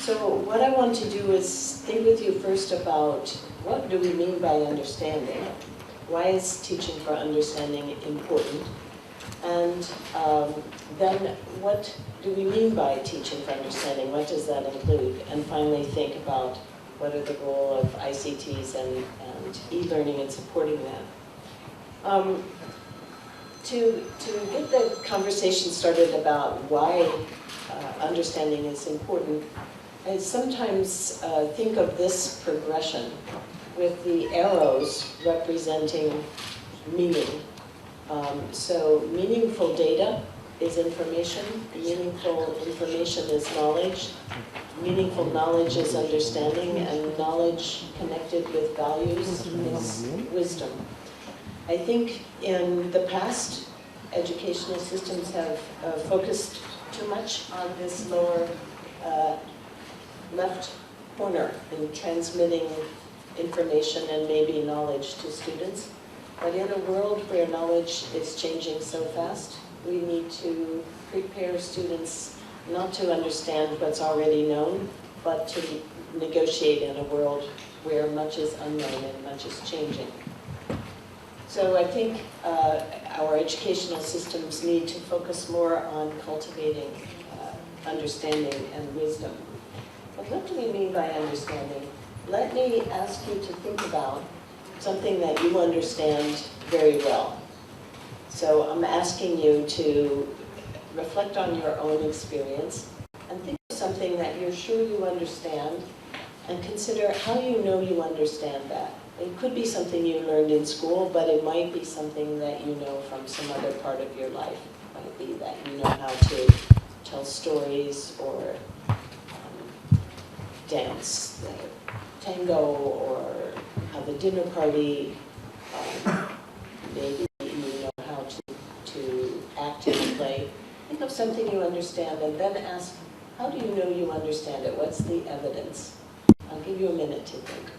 So what I want to do is think with you first about what do we mean by understanding? Why is teaching for understanding important? And then what do we mean by teaching for understanding? What does that include? And finally think about what are the role of ICTs and e-learning and supporting that. To get the conversation started about why understanding is important, I sometimes think of this progression with the arrows representing meaning. So meaningful data is information, meaningful information is knowledge, meaningful knowledge is understanding, and knowledge connected with values is wisdom. I think in the past, educational systems have focused too much on this lower left corner in transmitting information and maybe knowledge to students. But in a world where knowledge is changing so fast, we need to prepare students not to understand what's already known, but to negotiate in a world where much is unknown and much is changing. So I think our educational systems need to focus more on cultivating understanding and wisdom. But what do we mean by understanding? Let me ask you to think about something that you understand very well. So I'm asking you to reflect on your own experience and think of something that you're sure you understand and consider how you know you understand that. It could be something you learned in school, but it might be something that you know from some other part of your life. It might be that you know how to tell stories or dance the tango or have a dinner party. Maybe you know how to act in a play. Think of something you understand and then ask, how do you know you understand it? What's the evidence? I'll give you a minute to think.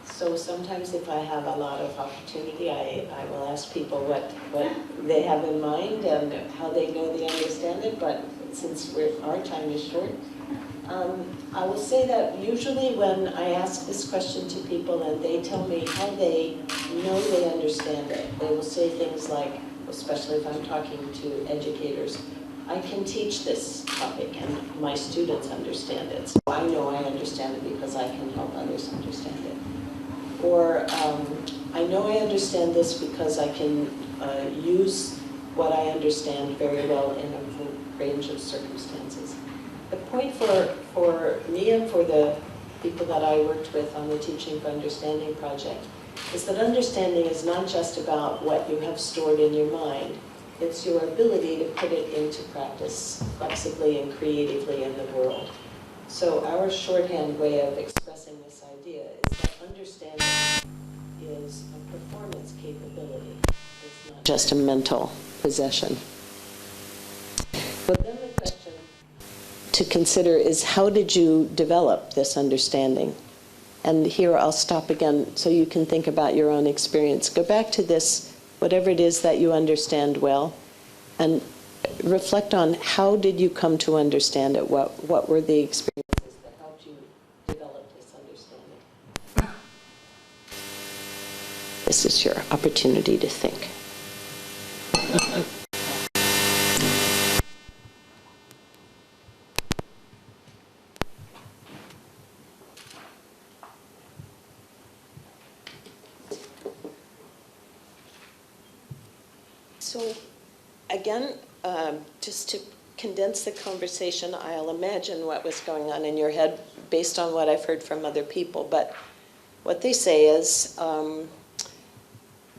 So sometimes if I have a lot of opportunity, I will ask people what they have in mind and how they know they understand it, but since our time is short, I will say that usually when I ask this question to people and they tell me how they know they understand it, they will say things like, especially if I'm talking to educators, I can teach this topic and my students understand it. So I know I understand it because I can help others understand it. Or I know I understand this because I can use what I understand very well in a range of circumstances. The point for me and for the people that I worked with on the Teaching for Understanding project is that understanding is not just about what you have stored in your mind, it's your ability to put it into practice flexibly and creatively in the world. So our shorthand way of expressing this idea is that understanding is a performance capability. It's not just a mental possession. But then the question to consider is, how did you develop this understanding? And here I'll stop again so you can think about your own experience. Go back to this, whatever it is that you understand well, and reflect on how did you come to understand it? What were the experiences that helped you develop this understanding? This is your opportunity to think. So again, just to condense the conversation, I'll imagine what was going on in your head based on what I've heard from other people. But what they say is,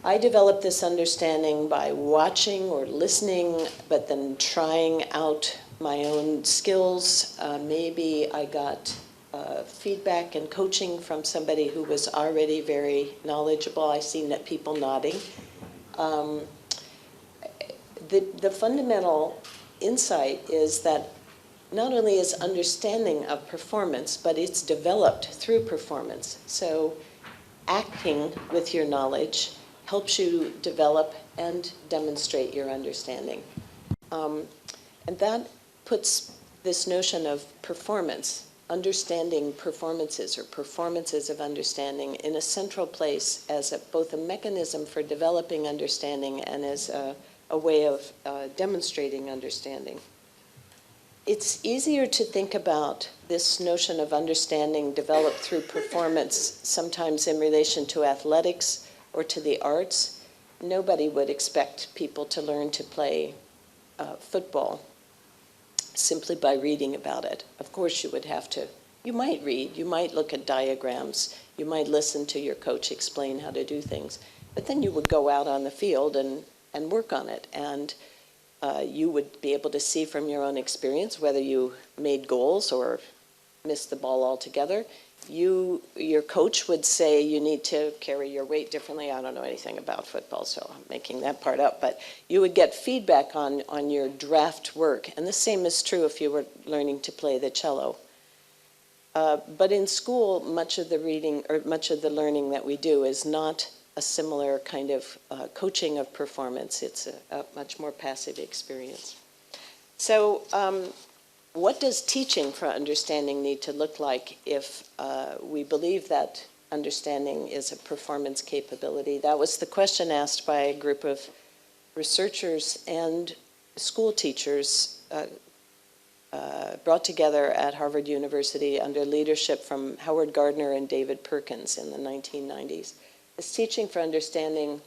I developed this understanding by watching or listening, but then trying out my own skills. Maybe I got feedback and coaching from somebody who was already very knowledgeable. I see people nodding. The fundamental insight is that not only is understanding of performance, but it's developed through performance. So acting with your knowledge helps you develop and demonstrate your understanding. And that puts this notion of performance, understanding performances or performances of understanding in a central place as both a mechanism for developing understanding and as a way of demonstrating understanding. It's easier to think about this notion of understanding developed through performance sometimes in relation to athletics or to the arts. Nobody would expect people to learn to play football simply by reading about it. Of course you would have to. You might read, you might look at diagrams, you might listen to your coach explain how to do things, but then you would go out on the field and work on it. And you would be able to see from your own experience whether you made goals or missed the ball altogether. Your coach would say you need to carry your weight differently. I don't know anything about football, so I'm making that part up. But you would get feedback on your draft work. And the same is true if you were learning to play the cello. But in school, much of the reading or much of the learning that we do is not a similar kind of coaching of performance. It's a much more passive experience. So what does teaching for understanding need to look like if we believe that understanding is a performance capability? That was the question asked by a group of researchers and school teachers brought together at Harvard University under leadership from Howard Gardner and David Perkins in the 1990s. This Teaching for Understanding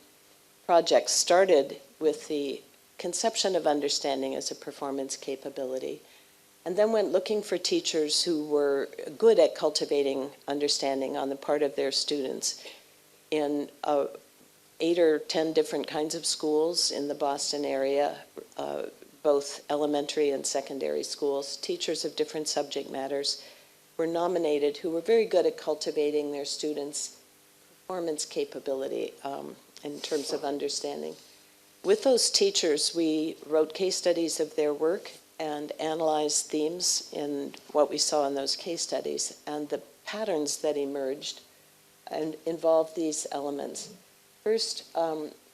project started with the conception of understanding as a performance capability, and then went looking for teachers who were good at cultivating understanding on the part of their students in 8 or 10 different kinds of schools in the Boston area, both elementary and secondary schools. Teachers of different subject matters were nominated who were very good at cultivating their students' performance capability in terms of understanding. With those teachers, we wrote case studies of their work and analyzed themes in what we saw in those case studies, and the patterns that emerged and involved these elements. First,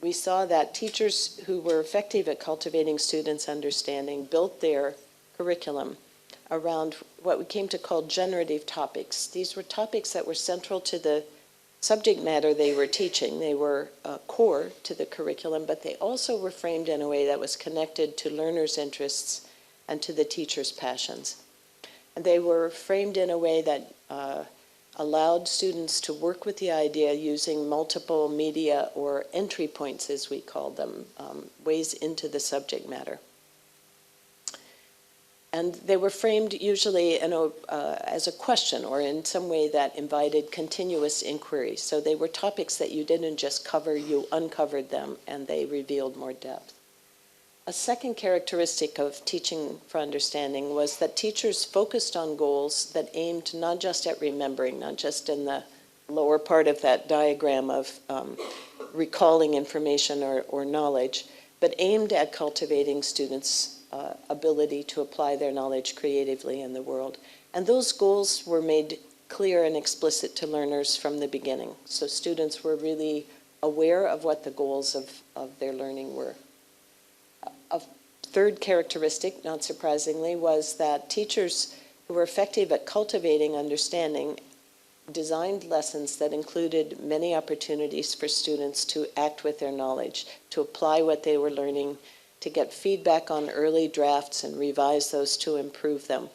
we saw that teachers who were effective at cultivating students' understanding built their curriculum around what we came to call generative topics. These were topics that were central to the subject matter they were teaching. They were core to the curriculum, but they also were framed in a way that was connected to learners' interests and to the teacher's passions. And they were framed in a way that allowed students to work with the idea using multiple media or entry points, as we called them, ways into the subject matter. And they were framed usually as a question or in some way that invited continuous inquiry. So they were topics that you didn't just cover, you uncovered them, and they revealed more depth. A second characteristic of teaching for understanding was that teachers focused on goals that aimed not just at remembering, not just in the lower part of that diagram of recalling information or knowledge, but aimed at cultivating students' ability to apply their knowledge creatively in the world. And those goals were made clear and explicit to learners from the beginning. So students were really aware of what the goals of their learning were. A third characteristic, not surprisingly, was that teachers who were effective at cultivating understanding designed lessons that included many opportunities for students to act with their knowledge, to apply what they were learning, to get feedback on early drafts and revise those to improve them.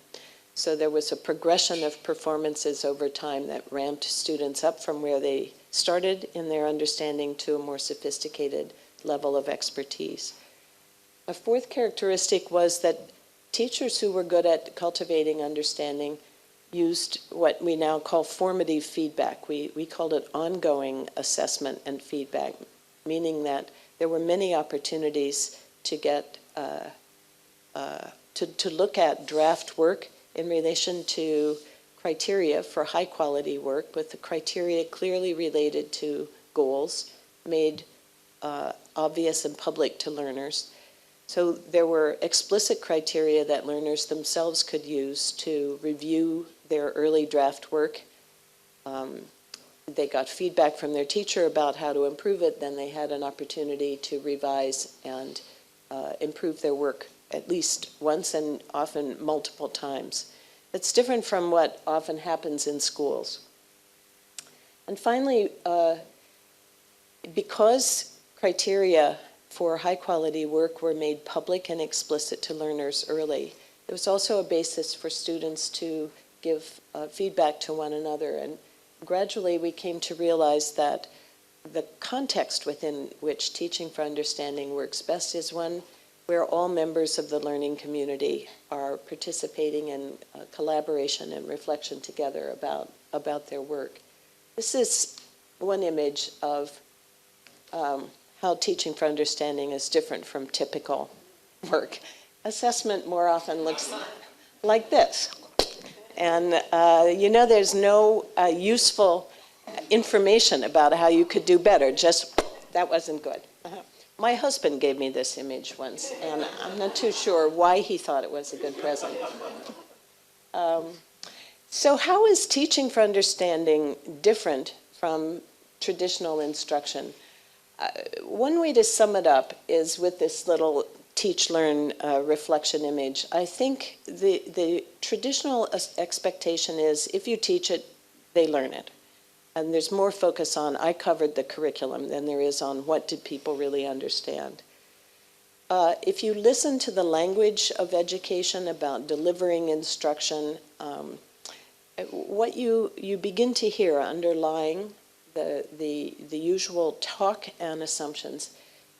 So there was a progression of performances over time that ramped students up from where they started in their understanding to a more sophisticated level of expertise. A fourth characteristic was that teachers who were good at cultivating understanding used what we now call formative feedback. We called it ongoing assessment and feedback, meaning that there were many opportunities to get to look at draft work in relation to criteria for high quality work, with the criteria clearly related to goals, made obvious and public to learners. So there were explicit criteria that learners themselves could use to review their early draft work they got feedback from their teacher about how to improve it, then they had an opportunity to revise and improve their work at least once and often multiple times. It's different from what often happens in schools. And finally, because criteria for high-quality work were made public and explicit to learners early, there was also a basis for students to give feedback to one another. And gradually we came to realize that the context within which Teaching for Understanding works best is one where all members of the learning community are participating in collaboration and reflection together about their work. This is one image of how Teaching for Understanding is different from typical work. Assessment more often looks like this. And you know, there's no useful information about how you could do better, just that wasn't good. My husband gave me this image once, and I'm not too sure why he thought it was a good present. So how is Teaching for Understanding different from traditional instruction? One way to sum it up is with this little teach-learn reflection image. I think the traditional expectation is if you teach it, they learn it. And there's more focus on, I covered the curriculum, than there is on what did people really understand. If you listen to the language of education about delivering instruction, what you begin to hear underlying the usual talk and assumptions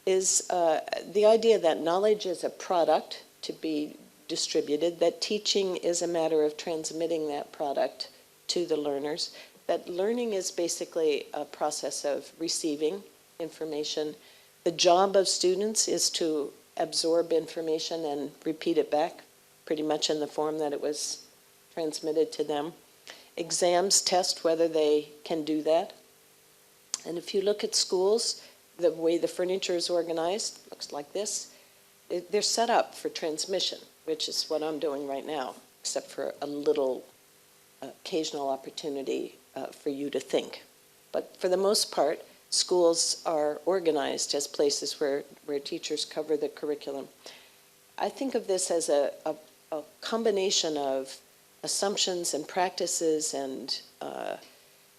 is the idea that knowledge is a product to be distributed, that teaching is a matter of transmitting that product to the learners, that learning is basically a process of receiving information. The job of students is to absorb information and repeat it back, pretty much in the form that it was transmitted to them. Exams test whether they can do that. And if you look at schools, the way the furniture is organized looks like this. They're set up for transmission, which is what I'm doing right now, except for a little occasional opportunity for you to think. But for the most part, schools are organized as places where teachers cover the curriculum. I think of this as a combination of assumptions and practices and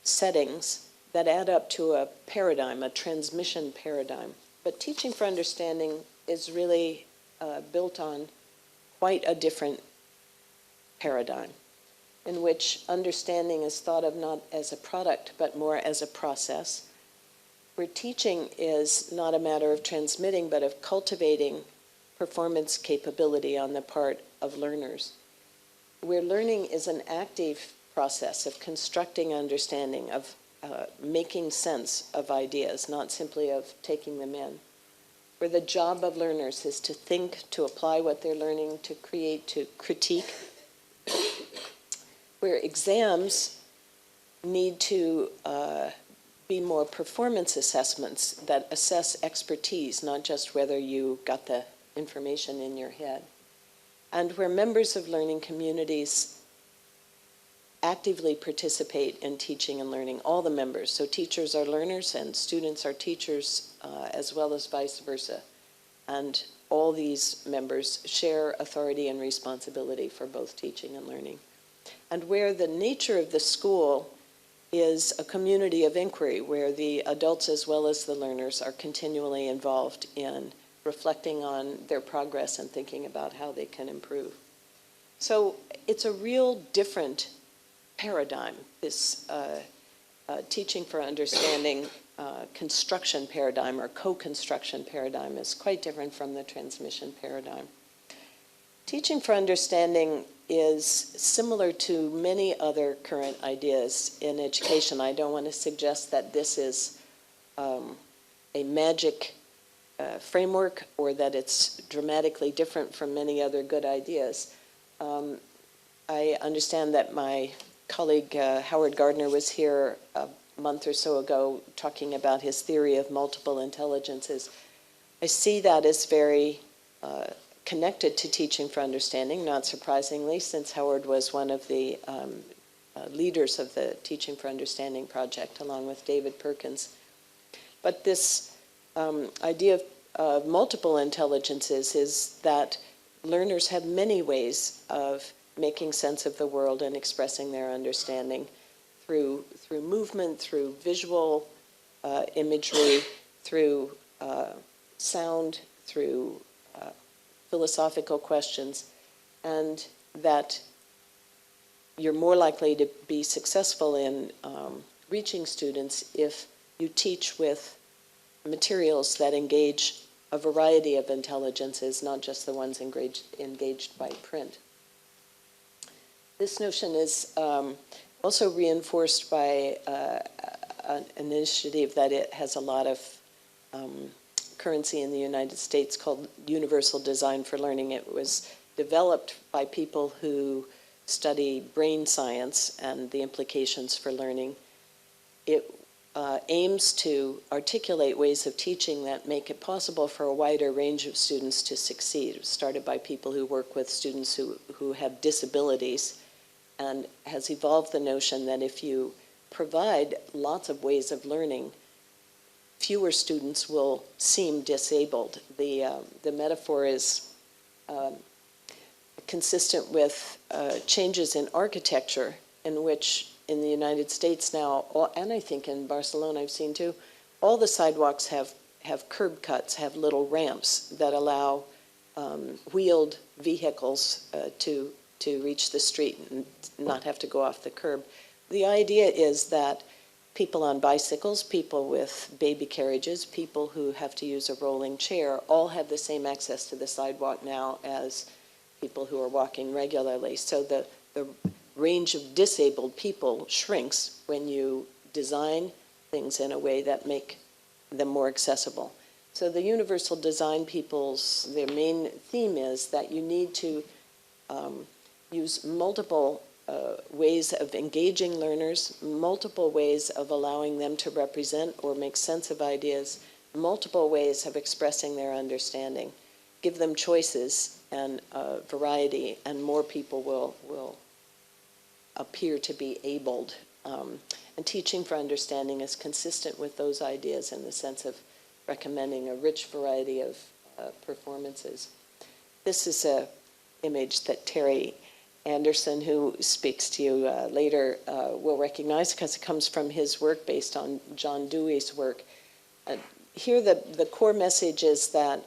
settings that add up to a paradigm, a transmission paradigm. But Teaching for Understanding is really built on quite a different paradigm, in which understanding is thought of not as a product, but more as a process, where teaching is not a matter of transmitting, but of cultivating performance capability on the part of learners, where learning is an active process of constructing understanding, of making sense of ideas, not simply of taking them in, where the job of learners is to think, to apply what they're learning, to create, to critique, where exams need to be more performance assessments that assess expertise, not just whether you got the information in your head, and where members of learning communities actively participate in teaching and learning, all the members. So teachers are learners and students are teachers, as well as vice versa. And all these members share authority and responsibility for both teaching and learning. And where the nature of the school is a community of inquiry, where the adults as well as the learners are continually involved in reflecting on their progress and thinking about how they can improve. So it's a real different paradigm, this Teaching for Understanding construction paradigm or co-construction paradigm is quite different from the transmission paradigm. Teaching for Understanding is similar to many other current ideas in education. I don't want to suggest that this is a magic framework or that it's dramatically different from many other good ideas. I understand that my colleague Howard Gardner was here a month or so ago talking about his theory of multiple intelligences. I see that as very connected to Teaching for Understanding, not surprisingly, since Howard was one of the leaders of the Teaching for Understanding project, along with David Perkins. But this idea of multiple intelligences is that learners have many ways of making sense of the world and expressing their understanding through movement, through visual imagery, through sound, through philosophical questions, and that you're more likely to be successful in reaching students if you teach with materials that engage a variety of intelligences, not just the ones engaged by print. This notion is also reinforced by an initiative that it has a lot of currency in the United States called Universal Design for Learning. It was developed by people who study brain science and the implications for learning. It aims to articulate ways of teaching that make it possible for a wider range of students to succeed. It was started by people who work with students who have disabilities, and has evolved the notion that if you provide lots of ways of learning, fewer students will seem disabled. The metaphor is consistent with changes in architecture, in which in the United States now, and I think in Barcelona I've seen too, all the sidewalks have curb cuts, have little ramps that allow wheeled vehicles to reach the street and not have to go off the curb. The idea is that people on bicycles, people with baby carriages, people who have to use a rolling chair, all have the same access to the sidewalk now as people who are walking regularly. So the range of disabled people shrinks when you design things in a way that make them more accessible. So the universal design people's, their main theme is that you need to use multiple ways of engaging learners, multiple ways of allowing them to represent or make sense of ideas, multiple ways of expressing their understanding. Give them choices and variety, and more people will appear to be abled. And teaching for understanding is consistent with those ideas in the sense of recommending a rich variety of performances. This is an image that Terry Anderson, who speaks to you later, will recognize because it comes from his work based on John Dewey's work. Here the core message is that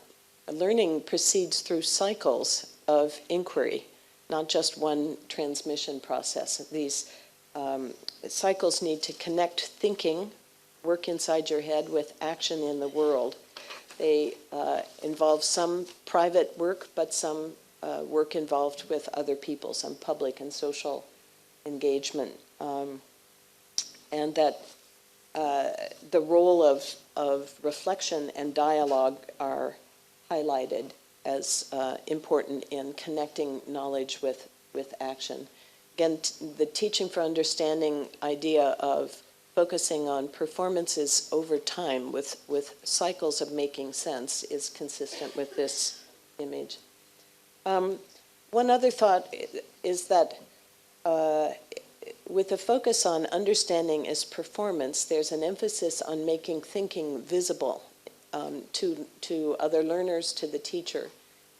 learning proceeds through cycles of inquiry, not just one transmission process. These cycles need to connect thinking, work inside your head, with action in the world. They involve some private work, but some work involved with other people, some public and social engagement. And that the role of reflection and dialogue are highlighted as important in connecting knowledge with action. Again, the teaching for understanding idea of focusing on performances over time with cycles of making sense is consistent with this image. One other thought is that with a focus on understanding as performance, there's an emphasis on making thinking visible to other learners, to the teacher.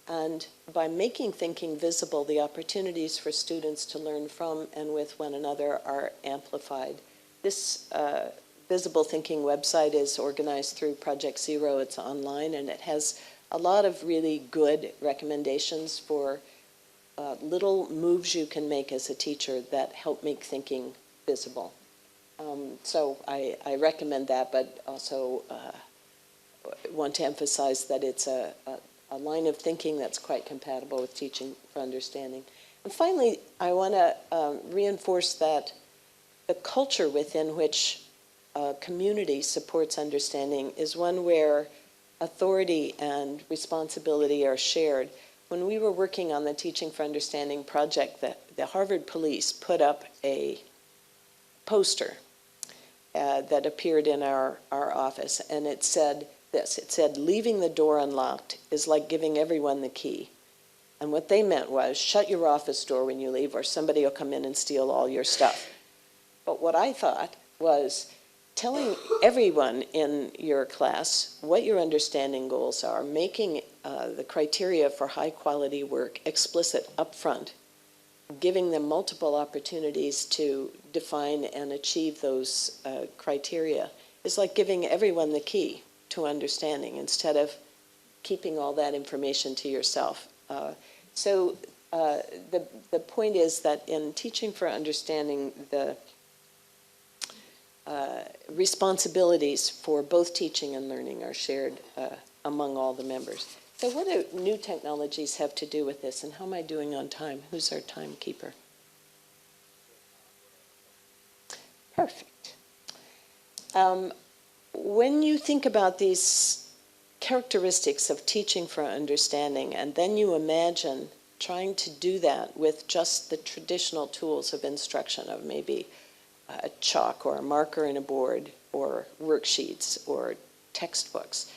And by making thinking visible, the opportunities for students to learn from and with one another are amplified. This Visible Thinking website is organized through Project Zero. It's online, and it has a lot of really good recommendations for little moves you can make as a teacher that help make thinking visible. So I recommend that, but also want to emphasize that it's a line of thinking that's quite compatible with teaching for understanding. And finally, I want to reinforce that the culture within which a community supports understanding is one where authority and responsibility are shared. When we were working on the Teaching for Understanding project, the Harvard police put up a poster that appeared in our office, and it said this. It said, "Leaving the door unlocked is like giving everyone the key." And what they meant was, shut your office door when you leave, or somebody will come in and steal all your stuff. But what I thought was telling everyone in your class what your understanding goals are, making the criteria for high-quality work explicit up front, giving them multiple opportunities to define and achieve those criteria is like giving everyone the key to understanding instead of keeping all that information to yourself. So the point is that in teaching for understanding, the responsibilities for both teaching and learning are shared among all the members. So what do new technologies have to do with this, and how am I doing on time? Who's our timekeeper? Perfect. When you think about these characteristics of teaching for understanding, and then you imagine trying to do that with just the traditional tools of instruction of maybe a chalk or a marker in a board or worksheets or textbooks,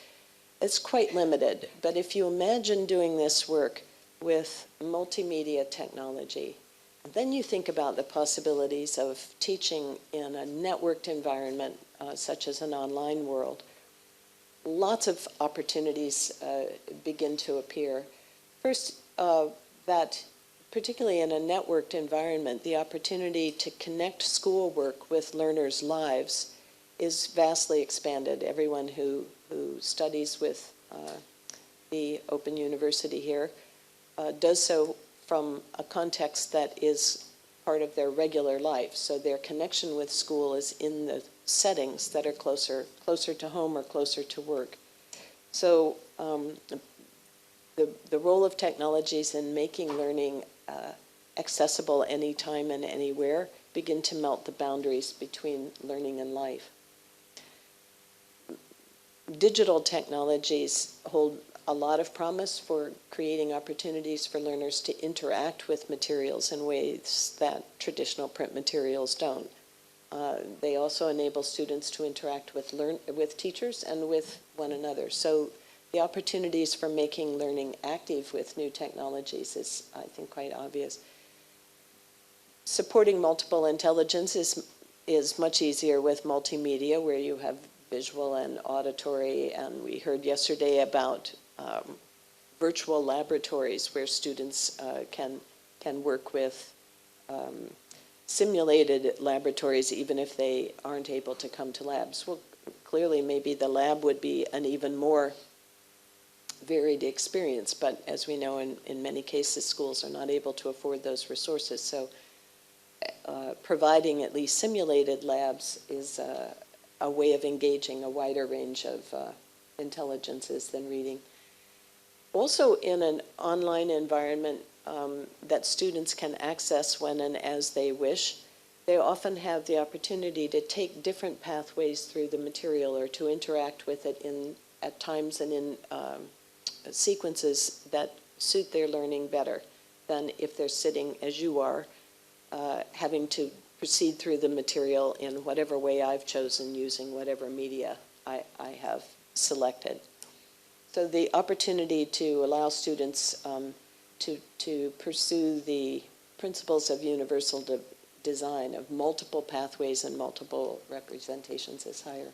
it's quite limited. But if you imagine doing this work with multimedia technology, then you think about the possibilities of teaching in a networked environment, such as an online world. Lots of opportunities begin to appear. First, that particularly in a networked environment, the opportunity to connect schoolwork with learners' lives is vastly expanded. Everyone who studies with the Open University here does so from a context that is part of their regular life. So their connection with school is in the settings that are closer to home or closer to work. So the role of technologies in making learning accessible anytime and anywhere begin to melt the boundaries between learning and life. Digital technologies hold a lot of promise for creating opportunities for learners to interact with materials in ways that traditional print materials don't. They also enable students to interact with teachers and with one another. So the opportunities for making learning active with new technologies is, I think, quite obvious. Supporting multiple intelligence is much easier with multimedia, where you have visual and auditory, and we heard yesterday about virtual laboratories where students can work with simulated laboratories even if they aren't able to come to labs. Well, clearly maybe the lab would be an even more varied experience, but as we know, in many cases schools are not able to afford those resources. So providing at least simulated labs is a way of engaging a wider range of intelligences than reading. Also in an online environment that students can access when and as they wish, they often have the opportunity to take different pathways through the material or to interact with it at times and in sequences that suit their learning better than if they're sitting as you are, having to proceed through the material in whatever way I've chosen using whatever media I have selected. So the opportunity to allow students to pursue the principles of universal design of multiple pathways and multiple representations is higher.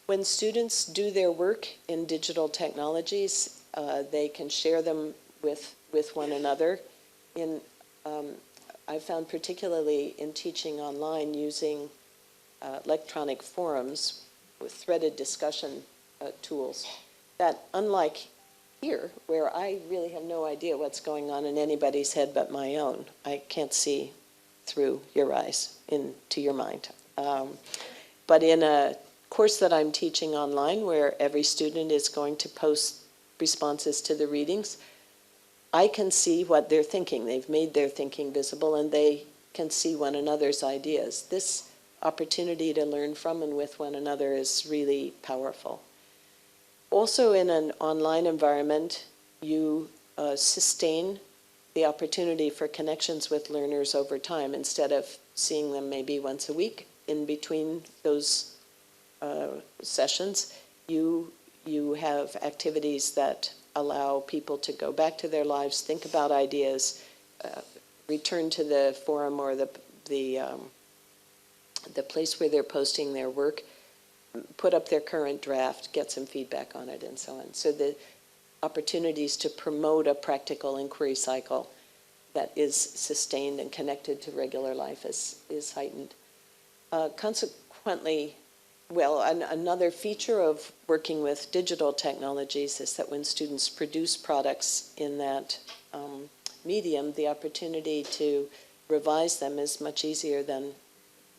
When students do their work in digital technologies, they can share them with one another. I found particularly in teaching online using electronic forums with threaded discussion tools that, unlike here, where I really have no idea what's going on in anybody's head but my own, I can't see through your eyes into your mind. But in a course that I'm teaching online where every student is going to post responses to the readings, I can see what they're thinking. They've made their thinking visible and they can see one another's ideas. This opportunity to learn from and with one another is really powerful. Also in an online environment, you sustain the opportunity for connections with learners over time instead of seeing them maybe once a week. In between those sessions, you have activities that allow people to go back to their lives, think about ideas, return to the forum or the place where they're posting their work, put up their current draft, get some feedback on it, and so on. So the opportunities to promote a practical inquiry cycle that is sustained and connected to regular life is heightened. Consequently, well, another feature of working with digital technologies is that when students produce products in that medium, the opportunity to revise them is much easier than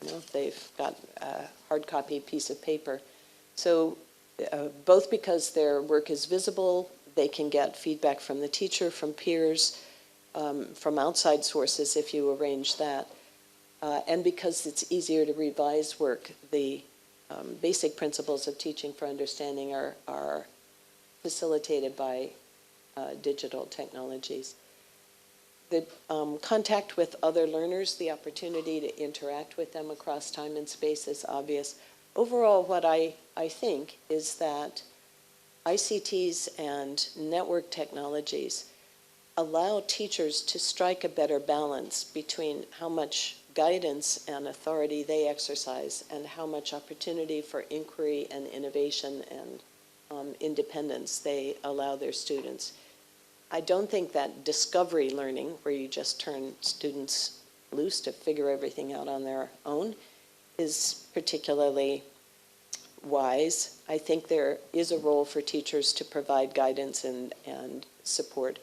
if they've got a hard copy piece of paper. So both because their work is visible, they can get feedback from the teacher, from peers, from outside sources if you arrange that. And because it's easier to revise work, the basic principles of teaching for understanding are facilitated by digital technologies. The contact with other learners, the opportunity to interact with them across time and space is obvious. Overall, what I think is that ICTs and network technologies allow teachers to strike a better balance between how much guidance and authority they exercise and how much opportunity for inquiry and innovation and independence they allow their students. I don't think that discovery learning, where you just turn students loose to figure everything out on their own, is particularly wise. I think there is a role for teachers to provide guidance and support,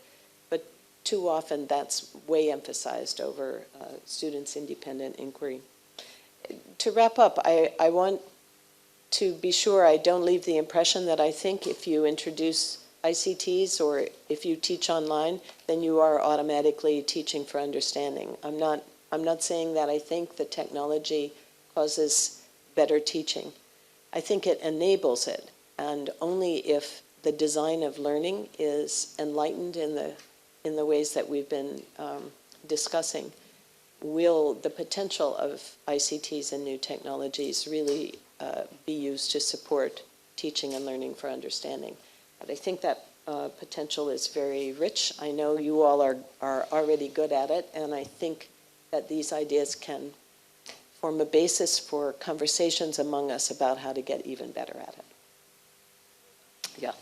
but too often that's way emphasized over students' independent inquiry. To wrap up, I want to be sure I don't leave the impression that I think if you introduce ICTs or if you teach online, then you are automatically teaching for understanding. I'm not saying that I think the technology causes better teaching. I think it enables it, and only if the design of learning is enlightened in the ways that we've been discussing, will the potential of ICTs and new technologies really be used to support teaching and learning for understanding. But I think that potential is very rich. I know you all are already good at it, and I think that these ideas can form a basis for conversations among us about how to get even better at it. Yeah.